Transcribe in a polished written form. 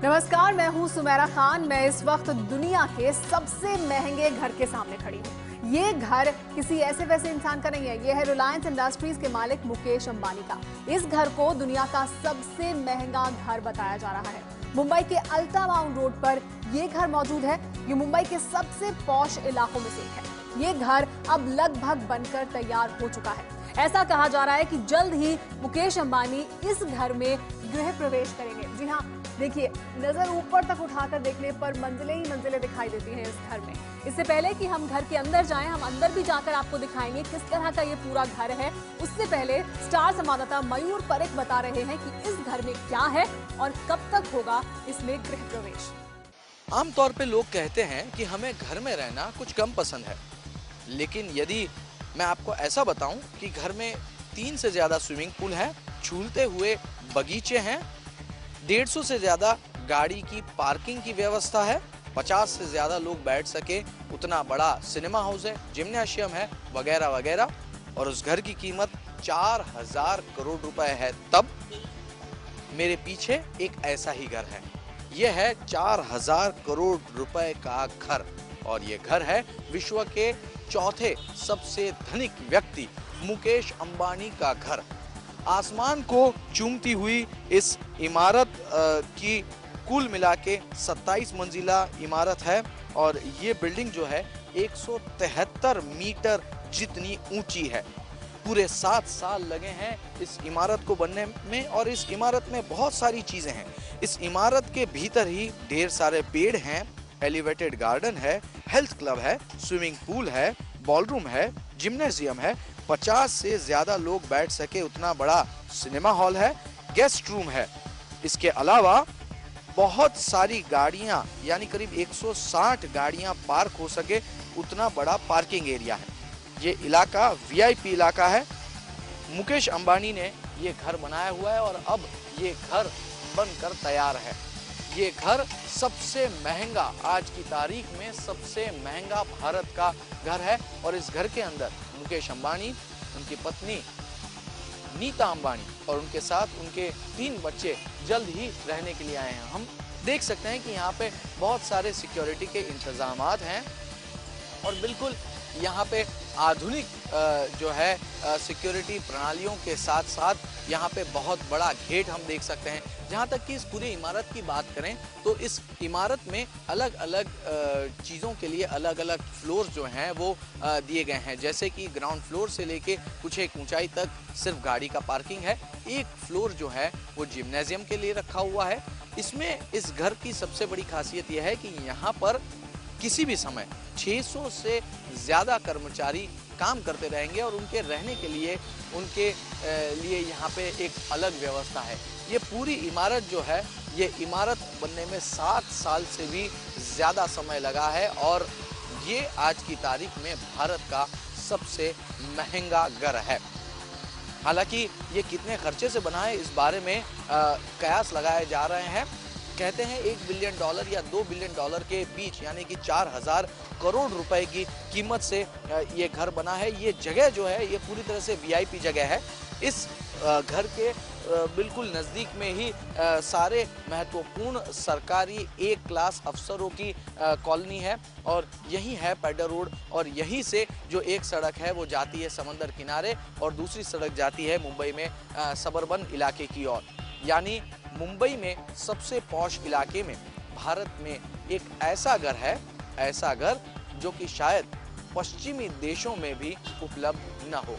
नमस्कार, मैं हूं सुमेरा खान। मैं इस वक्त दुनिया के सबसे महंगे घर के सामने खड़ी हूं। ये घर किसी ऐसे वैसे इंसान का नहीं है, ये है रिलायंस इंडस्ट्रीज के मालिक मुकेश अंबानी का। इस घर को दुनिया का सबसे महंगा घर बताया जा रहा है। मुंबई के अल्टामाउंट रोड पर ये घर मौजूद है। ये मुंबई के सबसे पॉश इलाकों में से एक है। ये घर अब लगभग बनकर तैयार हो चुका है। ऐसा कहा जा रहा है कि जल्द ही मुकेश अंबानी इस घर में गृह प्रवेश करेंगे। जी हाँ, देखिए, नजर ऊपर तक उठाकर देखने पर मंजिलें ही मंजिलें दिखाई देती हैं इस घर में। इससे पहले कि हम घर के अंदर जाएं, हम अंदर भी जाकर आपको दिखाएंगे किस तरह का ये पूरा घर है। उससे पहले स्टार संवाददाता मयूर परेख बता रहे हैं कि इस घर में क्या है और कब तक होगा इसमें गृह प्रवेश। आमतौर पे लोग कहते हैं कि हमें घर में रहना कुछ कम पसंद है, लेकिन यदि मैं आपको ऐसा बताऊं कि घर में 3 से ज्यादा स्विमिंग पूल है, झूलते हुए बगीचे हैं, 150 से ज्यादा गाड़ी की पार्किंग की व्यवस्था है, 50 से ज्यादा लोग बैठ सके उतना बड़ा सिनेमा हाउस है, जिम्नाशियम है, वगैरह वगैरह, और उस घर की कीमत 4000 करोड़ रुपए है। तब मेरे पीछे एक ऐसा ही घर है। यह है 4000 करोड़ रुपए का घर, और ये घर है विश्व के चौथे सबसे धनिक व्यक्ति मुकेश अंबानी का घर। आसमान को चूमती हुई इस इमारत की कुल मिला के 27 मंजिला इमारत है, और ये बिल्डिंग जो है 173 मीटर जितनी ऊंची है। पूरे 7 साल लगे हैं इस इमारत को बनने में, और इस इमारत में बहुत सारी चीजें हैं। इस इमारत के भीतर ही ढेर सारे पेड़ हैं, एलिवेटेड गार्डन है, हेल्थ क्लब है, स्विमिंग पूल है, बॉलरूम है, जिम्नेशियम है, 50 से ज्यादा लोग बैठ सके उतना बड़ा सिनेमा हॉल है, गेस्ट रूम है। इसके अलावा बहुत सारी गाड़ियां, यानी करीब 160 गाड़ियां पार्क हो सके उतना बड़ा पार्किंग एरिया है। ये इलाका वीआईपी इलाका है। मुकेश अंबानी ने ये घर बनाया हुआ है, और अब ये घर बनकर तैयार है। ये घर सबसे महंगा, आज की तारीख में सबसे महंगा भारत का घर है, और इस घर के अंदर मुकेश अंबानी, उनकी पत्नी नीता अंबानी और उनके साथ उनके 3 बच्चे जल्द ही रहने के लिए आए हैं। हम देख सकते हैं कि यहाँ पे बहुत सारे सिक्योरिटी के इंतजामात हैं, और बिल्कुल यहाँ पे आधुनिक जो है सिक्योरिटी प्रणालियों के साथ साथ यहाँ पे बहुत बड़ा गेट हम देख सकते हैं। जहाँ तक कि इस पूरी इमारत की बात करें तो इस इमारत में अलग अलग चीज़ों के लिए अलग अलग फ्लोर जो हैं वो दिए गए हैं। जैसे कि ग्राउंड फ्लोर से लेके कुछ एक ऊंचाई तक सिर्फ गाड़ी का पार्किंग है। एक फ्लोर जो है वो जिम्नेशियम के लिए रखा हुआ है। इसमें इस घर की सबसे बड़ी खासियत यह है कि यहाँ पर किसी भी समय 600 से ज़्यादा कर्मचारी काम करते रहेंगे, और उनके रहने के लिए उनके लिए यहाँ पे एक अलग व्यवस्था है। ये पूरी इमारत जो है, ये इमारत बनने में 7 साल से भी ज़्यादा समय लगा है, और ये आज की तारीख में भारत का सबसे महंगा घर है। हालांकि ये कितने खर्चे से बना है इस बारे में कयास लगाए जा रहे हैं। कहते हैं $1 बिलियन या $2 बिलियन के बीच, यानी कि 4000 करोड़ रुपए की कीमत से ये घर बना है। ये जगह जो है ये पूरी तरह से वीआईपी जगह है। इस घर के बिल्कुल नज़दीक में ही सारे महत्वपूर्ण सरकारी एक क्लास अफसरों की कॉलोनी है, और यही है पैडर रोड, और यहीं से जो एक सड़क है वो जाती है समंदर किनारे, और दूसरी सड़क जाती है मुंबई में सबर्बन इलाके की ओर। यानी मुंबई में सबसे पॉश इलाके में भारत में एक ऐसा घर है, ऐसा घर जो कि शायद पश्चिमी देशों में भी उपलब्ध न हो।